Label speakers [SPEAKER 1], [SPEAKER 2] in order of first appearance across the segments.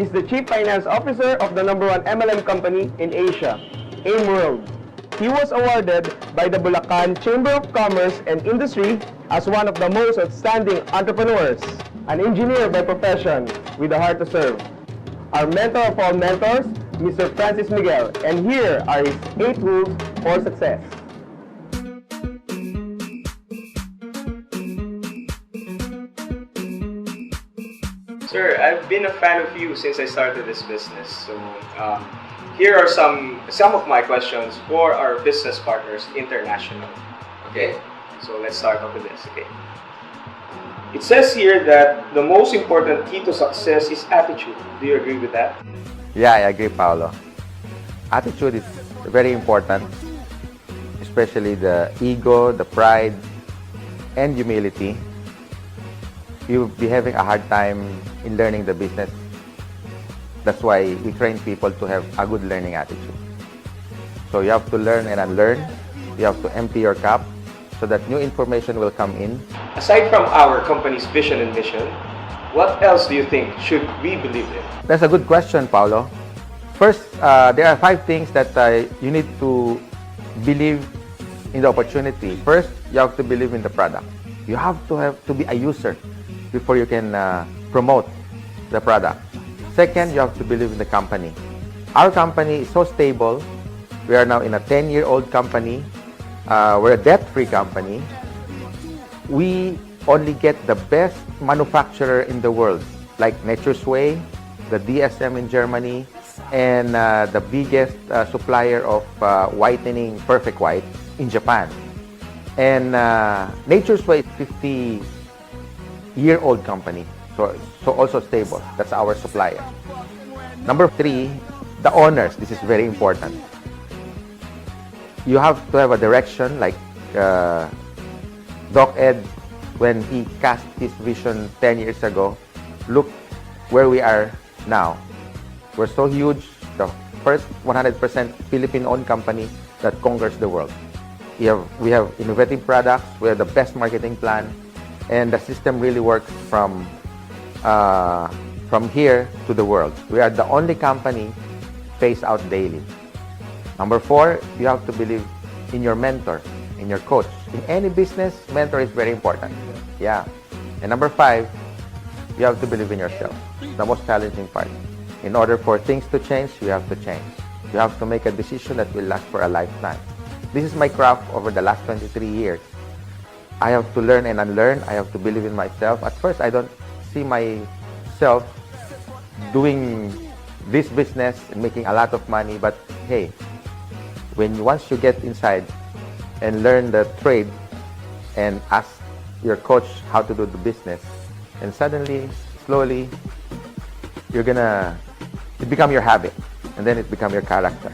[SPEAKER 1] He's the Chief Finance Officer of the #1 MLM company in Asia, AIM World. He was awarded by the Bulacan Chamber of Commerce and Industry as one of the most outstanding entrepreneurs, an engineer by profession with a heart to serve. Our mentor of all mentors, Mr. Francis Miguel, and here are his 8 rules for success.
[SPEAKER 2] Sir, I've been a fan of you since I started this business. So here are some of my questions for our business partners international. Okay, so let's start off with this. Okay, it says here that the most important key to success is attitude. Do you agree with that?
[SPEAKER 3] Yeah, I agree, Paolo. Attitude is very important, especially the ego, the pride, and humility. You'll be having a hard time in learning the business. That's why we train people to have a good learning attitude. So you have to learn and unlearn. You have to empty your cup so that new information will come in.
[SPEAKER 2] Aside from our company's vision and mission, what else do you think should we believe in?
[SPEAKER 3] That's a good question, Paolo. First, there are 5 things that you need to believe in the opportunity. First, you have to believe in the product. You have to be a user before you can promote the product. Second, you have to believe in the company. Our company is so stable. We are now in a 10-year-old company. We're a debt-free company. We only get the best manufacturer in the world, like Nature's Way, the DSM in Germany, and the biggest supplier of whitening Perfect White in Japan. And Nature's Way is 50-year-old company, so also stable. That's our supplier. Number 3, the owners. This is very important. You have to have a direction, like Doc Ed, when he cast his vision 10 years ago. Look where we are now. We're so huge, the first 100% Philippine-owned company that conquers the world. We have innovative products, we have the best marketing plan, and the system really works from here to the world. We are the only company phased out daily. Number 4, you have to believe in your mentor, in your coach. In any business, mentor is very important. Yeah. And number 5, you have to believe in yourself. The most challenging part. In order for things to change, you have to change. You have to make a decision that will last for a lifetime. This is my craft over the last 23 years. I have to learn and unlearn. I have to believe in myself. At first, I don't see myself doing this business and making a lot of money. But hey, once you get inside and learn the trade and ask your coach how to do the business, and suddenly, slowly, it become your habit, and then it become your character.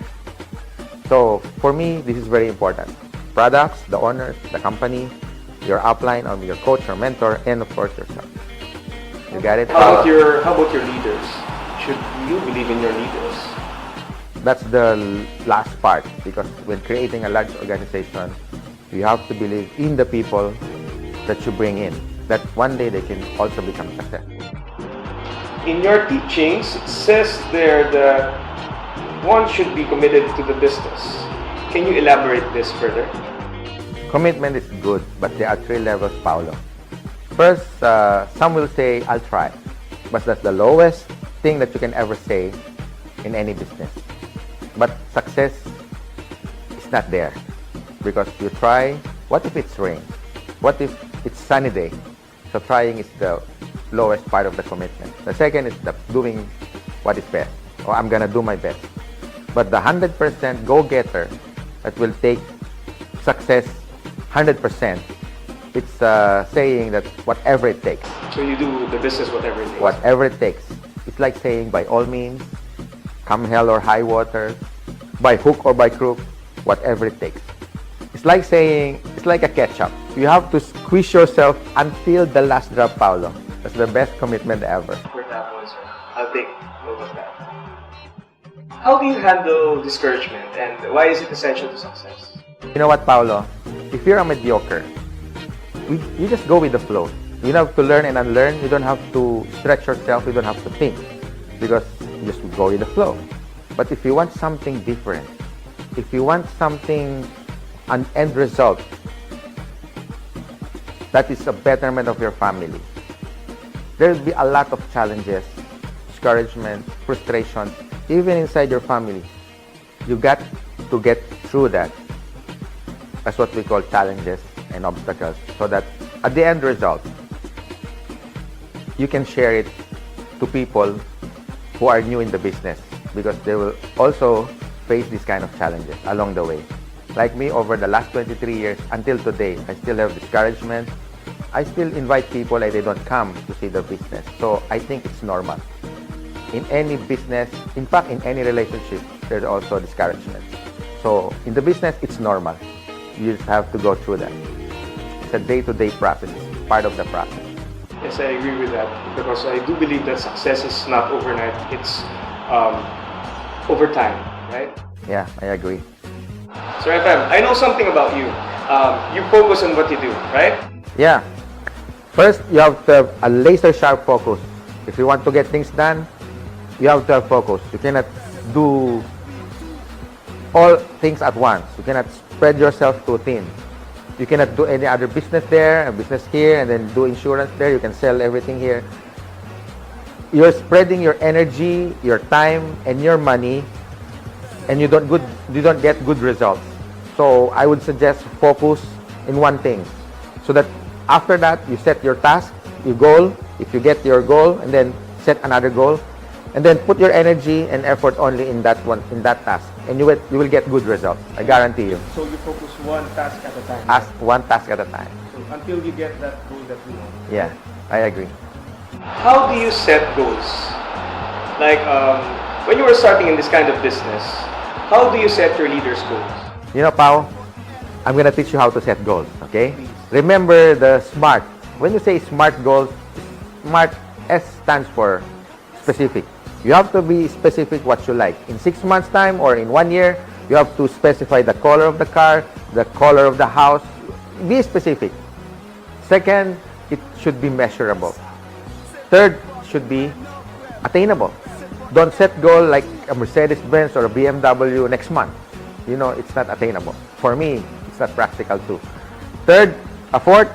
[SPEAKER 3] So for me, this is very important. Products, the owners, the company, your upline, or your coach or mentor, and of course yourself. You got it?
[SPEAKER 2] How about your leaders? Should you believe in your leaders?
[SPEAKER 3] That's the last part, because when creating a large organization, you have to believe in the people that you bring in, that one day they can also become successful.
[SPEAKER 2] In your teachings, it says there that one should be committed to the business. Can you elaborate this further?
[SPEAKER 3] Commitment is good, but there are 3 levels, Paolo. First, some will say, I'll try. But that's the lowest thing that you can ever say in any business. But success is not there. Because you try, what if it's rain? What if it's sunny day? So trying is the lowest part of the commitment. The second is doing what is best. Or I'm gonna do my best. But the 100% go-getter that will take success 100%, it's saying that whatever it takes.
[SPEAKER 2] So you do the business whatever it takes?
[SPEAKER 3] Whatever it takes. It's like saying, by all means, come hell or high water, by hook or by crook, whatever it takes. It's like saying, it's like a ketchup. You have to squeeze yourself until the last drop, Paolo. That's the best commitment ever.
[SPEAKER 2] For that one, sir. I'll take note of that. How do you handle discouragement, and why is it essential to success?
[SPEAKER 3] You know what, Paolo? If you're a mediocre, you just go with the flow. You don't have to learn and unlearn. You don't have to stretch yourself. You don't have to think. Because just go with the flow. But if you want something different, if you want something, an end result that is a betterment of your family, there will be a lot of challenges, discouragement, frustration, even inside your family. You got to get through that. That's what we call challenges and obstacles, so that at the end result, you can share it to people who are new in the business, because they will also face these kind of challenges along the way. Like me, over the last 23 years until today, I still have discouragement. I still invite people and they don't come to see the business. So I think it's normal. In any business, in fact, in any relationship, there's also discouragement. So in the business, it's normal. You just have to go through that. It's a day-to-day process. It's part of the process.
[SPEAKER 1] Yes, I agree with that, because I do believe that success is not overnight. It's over time, right?
[SPEAKER 3] Yeah, I agree.
[SPEAKER 2] Sir FM, I know something about you. You focus on what you do, right?
[SPEAKER 3] Yeah. First, you have to have a laser-sharp focus. If you want to get things done, you have to have focus. You cannot do all things at once. You cannot spread yourself too thin. You cannot do any other business there, a business here, and then do insurance there. You can sell everything here. You're spreading your energy, your time, and your money, and you don't get good results. So I would suggest focus in one thing, so that after that you set your task, your goal. If you get your goal, and then set another goal, and then put your energy and effort only in that one, in that task, and you will get good results. I guarantee you.
[SPEAKER 1] So you focus one task at a time.
[SPEAKER 3] One task at a time.
[SPEAKER 1] So until you get that goal that you want.
[SPEAKER 3] Yeah, I agree.
[SPEAKER 2] How do you set goals? Like when you were starting in this kind of business, how do you set your leaders' goals?
[SPEAKER 3] You know, Pao, I'm gonna teach you how to set goals, okay? Remember the SMART. When you say SMART goals, SMART, S stands for specific. You have to be specific what you like. In 6 months' time or in 1 year, you have to specify the color of the car, the color of the house. Be specific. Second, it should be measurable. Third, should be attainable. Don't set goal like a Mercedes-Benz or a BMW next month. You know, it's not attainable. For me, it's not practical too. Fourth,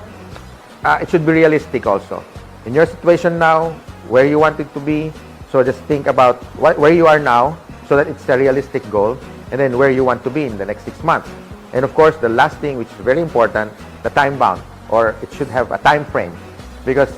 [SPEAKER 3] it should be realistic also. In your situation now, where you want it to be, so just think about where you are now, so that it's a realistic goal, and then where you want to be in the next 6 months. And of course, the last thing, which is very important, the time bound, or it should have a time frame. Because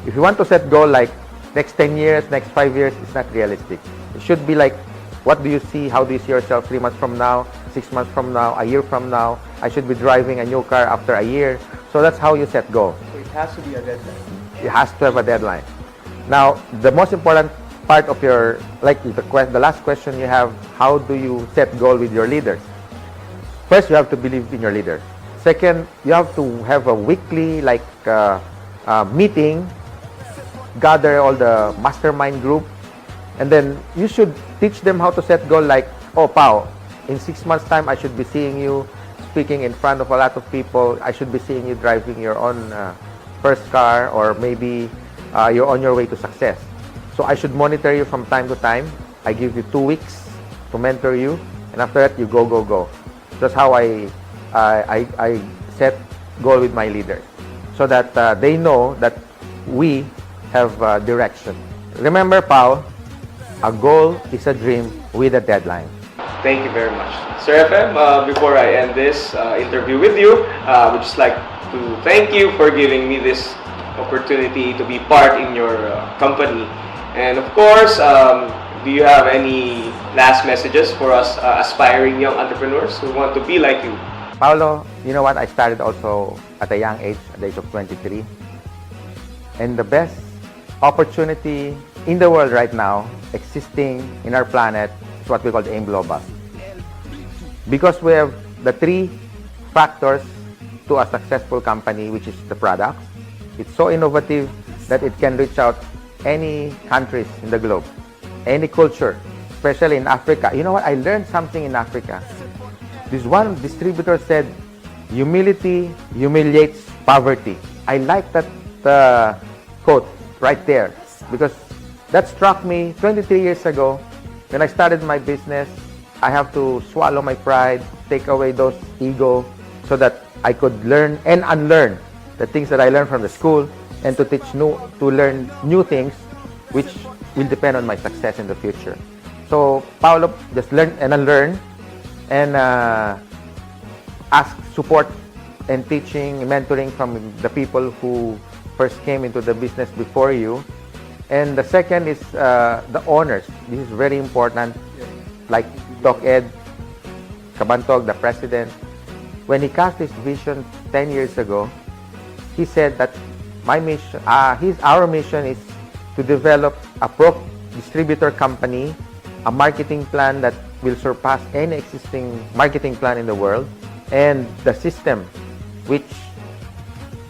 [SPEAKER 3] if you want to set goal like next 10 years, next 5 years, it's not realistic. It should be like, what do you see? How do you see yourself 3 months from now, 6 months from now, a year from now? I should be driving a new car after a year. So that's how you set goals.
[SPEAKER 1] So it has to be a deadline.
[SPEAKER 3] It has to have a deadline. Now, the most important part of your, like the last question you have, how do you set goal with your leaders? First, you have to believe in your leaders. Second, you have to have a weekly meeting, gather all the mastermind group, and then you should teach them how to set goal like, oh, Pao, in 6 months' time, I should be seeing you speaking in front of a lot of people. I should be seeing you driving your own first car, or maybe you're on your way to success. So I should monitor you from time to time. I give you 2 weeks to mentor you, and after that, you go, go, go. That's how I set goal with my leaders, so that they know that we have direction. Remember, Pao, a goal is a dream with a deadline.
[SPEAKER 2] Thank you very much. Sir FM, before I end this interview with you, I would just like to thank you for giving me this opportunity to be part in your company. And of course, do you have any last messages for us aspiring young entrepreneurs who want to be like you?
[SPEAKER 3] Paolo, you know what? I started also at a young age, at the age of 23. And the best opportunity in the world right now, existing in our planet, is what we call the AIM Global. Because we have the 3 factors to a successful company, which is the product. It's so innovative that it can reach out any countries in the globe, any culture, especially in Africa. You know what? I learned something in Africa. This one distributor said, humility humiliates poverty. I like that quote right there, because that struck me 23 years ago when I started my business. I have to swallow my pride, take away those ego, so that I could learn and unlearn the things that I learned from the school, and to learn new things which will depend on my success in the future. So Paulo just learn and unlearn, and ask support and teaching, mentoring from the people who first came into the business before you. And the second is the owners. This is very important. Like Doc Ed Cabantog, the president, when he cast his vision 10 years ago, he said that our mission is to develop a distributor company, a marketing plan that will surpass any existing marketing plan in the world, and the system which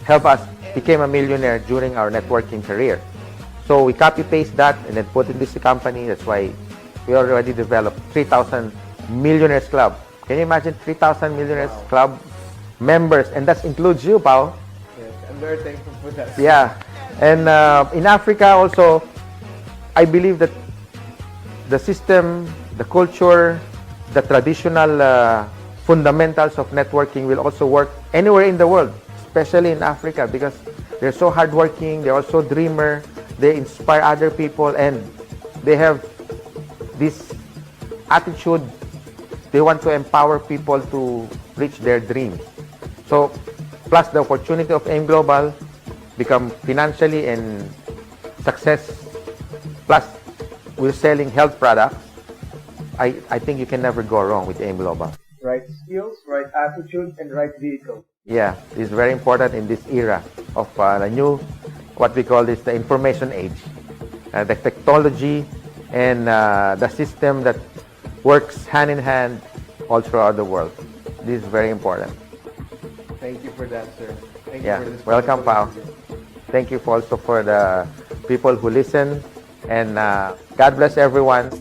[SPEAKER 3] helped us become a millionaire during our networking career. So we copy-paste that and then put in this company. That's why we already developed 3,000 Millionaires Club. Can you imagine 3,000 Millionaires Club members? And that includes you, Pao.
[SPEAKER 1] Yes, I'm very thankful for that.
[SPEAKER 3] Yeah. And in Africa also, I believe that the system, the culture, the traditional fundamentals of networking will also work anywhere in the world, especially in Africa, because they're so hardworking, they're also dreamer, they inspire other people, and they have this attitude. They want to empower people to reach their dreams. So, plus the opportunity of AIM Global, become financially and success, plus we're selling health products. I think you can never go wrong with AIM Global.
[SPEAKER 1] Right skills, right attitude, and right vehicle.
[SPEAKER 3] Yeah, it's very important in this era of the new, what we call this, the information age. The technology and the system that works hand in hand all throughout the world. This is very important.
[SPEAKER 1] Thank you for that, sir. Thank
[SPEAKER 3] Yeah,
[SPEAKER 1] you for this
[SPEAKER 3] welcome, Pao.
[SPEAKER 1] wonderful interview.
[SPEAKER 3] Thank you also for the people who listen, and God bless everyone.